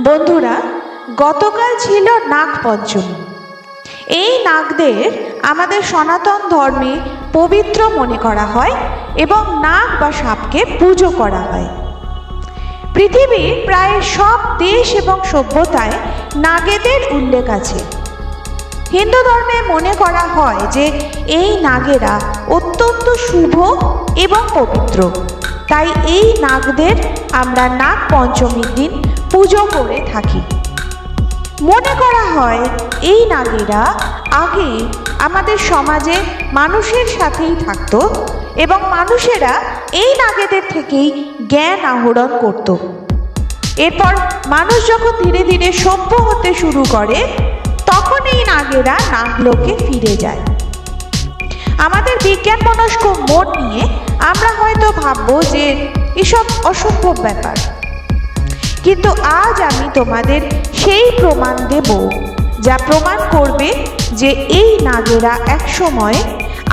বন্ধুরা, গতকাল ছিল নাগ পঞ্চমী। এই নাগদের আমাদের সনাতন ধর্মে পবিত্র মনে করা হয় এবং নাগ বা সাপকে পুজো করা হয়। পৃথিবীর প্রায় সব দেশ এবং সভ্যতায় নাগেদের উল্লেখ আছে। হিন্দু ধর্মে মনে করা হয় যে এই নাগেরা অত্যন্ত শুভ এবং পবিত্র, তাই এই নাগদের আমরা নাগ পঞ্চমীর দিন পুজো করে থাকি। মনে করা হয় এই নাগেরা আগে আমাদের সমাজে মানুষের সাথেই থাকত এবং মানুষেরা এই নাগেদের থেকেই জ্ঞান আহরণ করত। এরপর মানুষ যখন ধীরে ধীরে সভ্য হতে শুরু করে, তখন এই নাগেরা নাগলোকে ফিরে যায়। আমাদের বিজ্ঞান মনস্ক মন নিয়ে আমরা হয়তো ভাববো যে এসব অসম্ভব ব্যাপার, কিন্তু আজ আমি তোমাদের সেই প্রমাণ দেব যা প্রমাণ করবে যে এই নাগেরা একসময়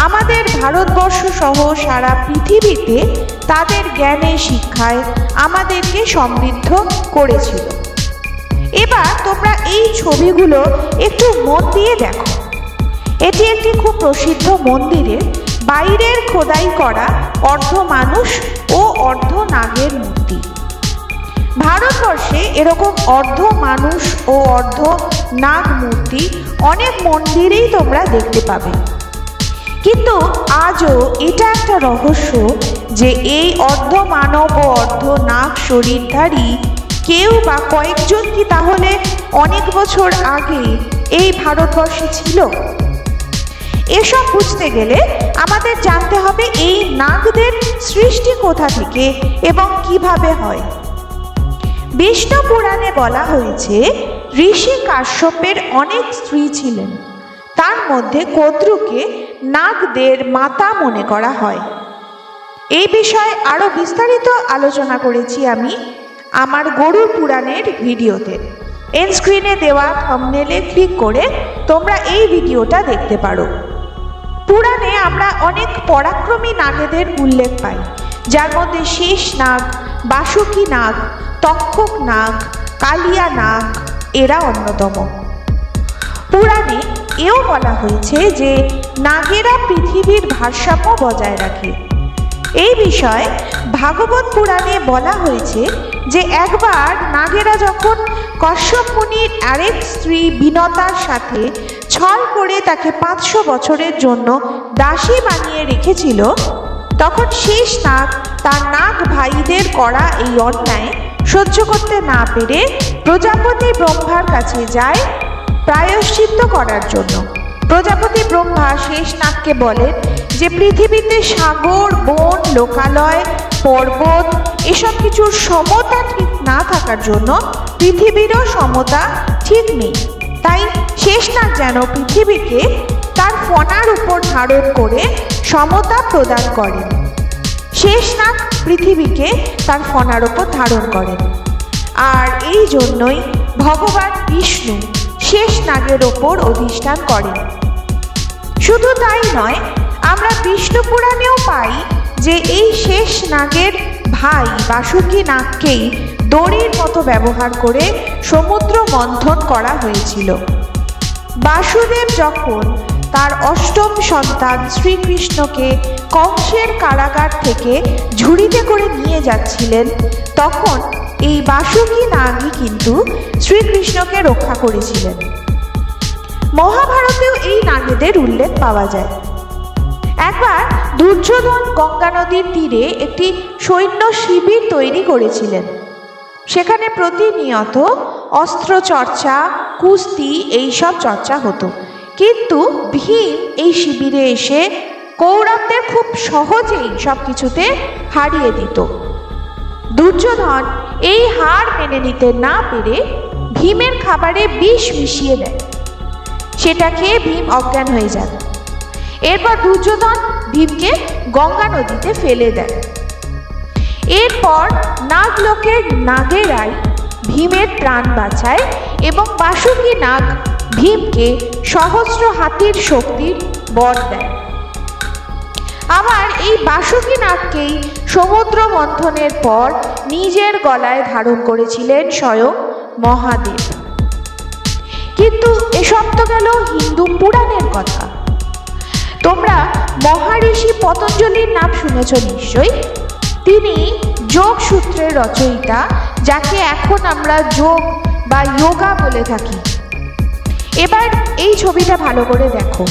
আমাদের ভারতবর্ষ সহ সারা পৃথিবীতে তাদের জ্ঞানে শিক্ষায় আমাদেরকে সমৃদ্ধ করেছিল। এবার তোমরা এই ছবিগুলো একটু মন দিয়ে দেখো। এটি একটি খুব প্রসিদ্ধ মন্দিরের বাইরের খোদাই করা অর্ধ মানুষ ও অর্ধ নাগের মূর্তি। ভারতবর্ষে এরকম অর্ধ মানুষ ও অর্ধ নাগ মূর্তি অনেক মন্দিরেই তোমরা দেখতে পাবে, কিন্তু আজও এটা একটা রহস্য যে এই অর্ধ মানব ও অর্ধ নাগ শরীরধারী কেউ বা কয়েকজন কি তাহলে অনেক বছর আগে এই ভারতবর্ষে ছিল? এসব বুঝতে গেলে আমাদের জানতে হবে এই নাগদের সৃষ্টি কোথা থেকে এবং কিভাবে হয়। বিষ্ণু পুরাণে বলা হয়েছে ঋষি কাশ্যপের অনেক স্ত্রী ছিলেন, তার মধ্যে কদ্রুকে নাগদের মাতা মনে করা হয়। এই বিষয়ে আরো বিস্তারিত আলোচনা করেছি আমি আমার গরুড় পুরাণের ভিডিওতে। এন্ড স্ক্রিনে দেওয়া থাম্বনেলে ক্লিক করে তোমরা এই ভিডিওটা দেখতে পারো। পুরাণে আমরা অনেক পরাক্রমী নাগেদের উল্লেখ পাই, যার মধ্যে শেষ নাগ, বাসুকী নাগ, তক্ষক নাগ, কালিয়া নাগ এরা অন্যতম। পুরাণে এও বলা হয়েছে যে নাগেরা পৃথিবীর ভারসাম্য বজায় রাখে। এই বিষয়ে ভাগবত পুরাণে বলা হয়েছে যে একবার নাগেরা যখন কশ্যপ মুনির আরেক স্ত্রী বিনতার সাথে ছল করে তাকে 500 বছরের জন্য দাসী বানিয়ে রেখেছিল, তখন শেষ নাগ তার নাগ ভাইদের করা এই অন্যায় সহ্য করতে না পেরে প্রজাপতি ব্রহ্মার কাছে যায় প্রায়শ্চিত্ত করার জন্য। প্রজাপতি ব্রহ্মা শেষ নাগকে বলেন যে পৃথিবীতে সাগর, বন, লোকালয়, পর্বত এসব কিছুর সমতা ঠিক না থাকার জন্য পৃথিবীরও সমতা ঠিক নেই। তাই শেষ নাগ যেন পৃথিবীকে তার ফণার উপর ধারণ করে সমতা প্রদান করেন। শেষ নাগ পৃথিবীকে তার ফণার উপর ধারণ করেন, আর এই জন্যই ভগবান বিষ্ণু শেষ নাগের ওপর অধিষ্ঠান করেন। শুধু তাই নয়, আমরা বিষ্ণু পুরাণেও পাই যে এই শেষ নাগের ভাই বাসুকী নাগকেই দড়ির মতো ব্যবহার করে সমুদ্র মন্থন করা হয়েছিল। বাসুদেব যখন তার অষ্টম সন্তান শ্রীকৃষ্ণকে কংসের কারাগার থেকে ঝুড়িতে করে নিয়ে যাচ্ছিলেন, তখন এই বাসুকী নাগই কিন্তু শ্রীকৃষ্ণকে রক্ষা করেছিলেন। মহাভারতেও এই নাগেদের উল্লেখ পাওয়া যায়। একবার দুর্যোধন গঙ্গা নদীর তীরে একটি সৈন্য শিবির তৈরি করেছিলেন। সেখানে প্রতিনিয়ত অস্ত্র চর্চা, কুস্তি এইসব চর্চা হতো, কিন্তু ভীম এই শিবিরে এসে কৌরবদের খুব সহজেই সব কিছুতে হারিয়ে দিত। দুর্যোধন এই হার মেনে নিতে না পেরে ভীমের খাবারে বিষ মিশিয়ে দেয়। সেটা খেয়ে ভীম অজ্ঞান হয়ে যান। এরপর দুর্যোধন ভীমকে গঙ্গা নদীতে ফেলে দেয়। এরপর নাগলোকের নাগেরাই ভীমের প্রাণ বাঁচায় এবং বাসুকী নাগ ভীমকে সহস্র হাতির শক্তির বর দেয়। আবার এই বাসুকী নাগকেই সমুদ্র মন্থনের পর নিজের গলায় ধারণ করেছিলেন স্বয়ং মহাদেব। কিন্তু এসব তো গেল হিন্দু পুরাণের কথা। তোমরা মহারিষি পতঞ্জলির নাম শুনেছ নিশ্চয়ই। তিনি যোগ সূত্রের রচয়িতা, যাকে এখন আমরা যোগ বা যোগা বলে থাকি। এবার এই ছবিটা ভালো করে দেখো।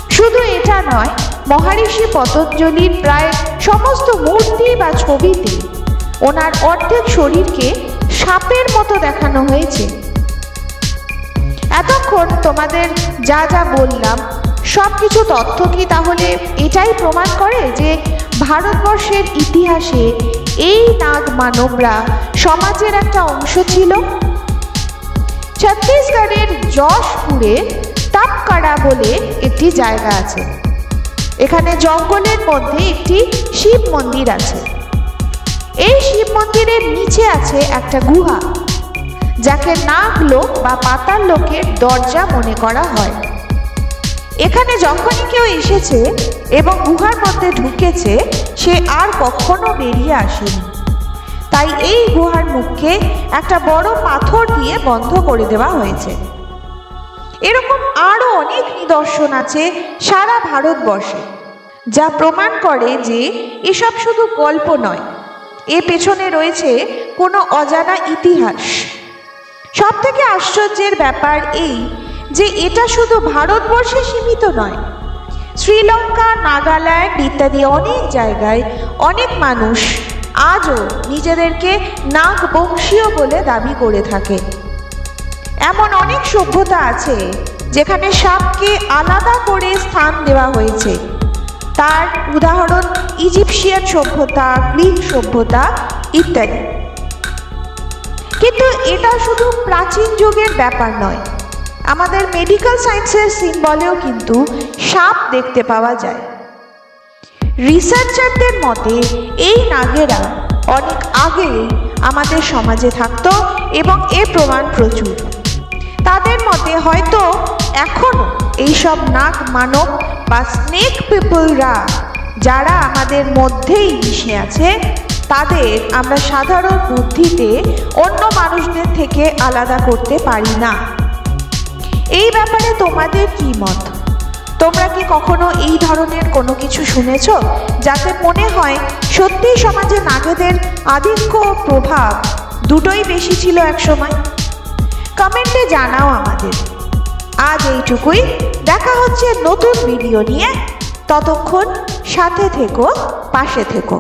শুধু এটা নয়, মহারিষি পতঞ্জলির প্রায় সমস্ত মূর্তি বা ছবিতে ওনার অর্ধেক শরীরকে সাপের মতো দেখানো হয়েছে। এতক্ষণ তোমাদের যা যা বললাম সব কিছু তথ্য কি তাহলে এটাই প্রমাণ করে যে ভারতবর্ষের ইতিহাসে এই নাগ মানবরা সমাজের একটা অংশ ছিল? ছত্তিশগড়ের যশপুরে তাপকাড়া বলে একটি জায়গা আছে। এখানে জঙ্গলের মধ্যে একটি শিব মন্দির আছে। এই শিব মন্দিরের নিচে আছে একটা গুহা, যাকে নাগলোক বা পাতাল লোকের দরজা মনে করা হয়। এখানে যখনই কেউ এসেছে এবং গুহার মধ্যে ঢুকেছে, সে আর কখনো বেরিয়ে আসেনি। তাই এই গুহার মুখকে একটা বড় পাথর দিয়ে বন্ধ করে দেওয়া হয়েছে। এরকম আরও অনেক নিদর্শন আছে সারা ভারতবর্ষে, যা প্রমাণ করে যে এসব শুধু গল্প নয়, এর পেছনে রয়েছে কোনো অজানা ইতিহাস। সব থেকে আশ্চর্যের ব্যাপার এই যে এটা শুধু ভারতবর্ষে সীমিত নয়। শ্রীলঙ্কা, নাগাল্যান্ড ইত্যাদি অনেক জায়গায় অনেক মানুষ আজও নিজেদেরকে নাগবংশীয় বলে দাবি করে থাকে। এমন অনেক সভ্যতা আছে যেখানে সাপকে আলাদা করে স্থান দেওয়া হয়েছে। তার উদাহরণ ইজিপশিয়ান সভ্যতা, গ্রিক সভ্যতা ইত্যাদি। কিন্তু এটা শুধু প্রাচীন যুগের ব্যাপার নয়, আমাদের মেডিকেল সায়েন্সের সিম্বলেও কিন্তু সাপ দেখতে পাওয়া যায়। রিসার্চারদের মতে এই নাগেরা অনেক আগেই আমাদের সমাজে থাকত এবং এর প্রমাণ প্রচুর। তাদের মতে হয়তো এখনও এইসব নাগ মানব বা স্নেক পিপলরা যারা আমাদের মধ্যেই মিশে আছে, তাদের আমরা সাধারণ বুদ্ধিতে অন্য মানুষদের থেকে আলাদা করতে পারি না। এই ব্যাপারে তোমাদের কি মত? তোমরা কি কখনো এই ধরনের কোনো কিছু শুনেছ, যাতে মনে হয় সত্যিই সমাজে নাগেদের আধিক্য ও প্রভাব দুটোই বেশি ছিল একসময়? কমেন্টে জানাও আমাদের। আজ এইটুকুই, দেখা হচ্ছে নতুন ভিডিও নিয়ে। ততক্ষণ সাথে থেকো, পাশে থেকো।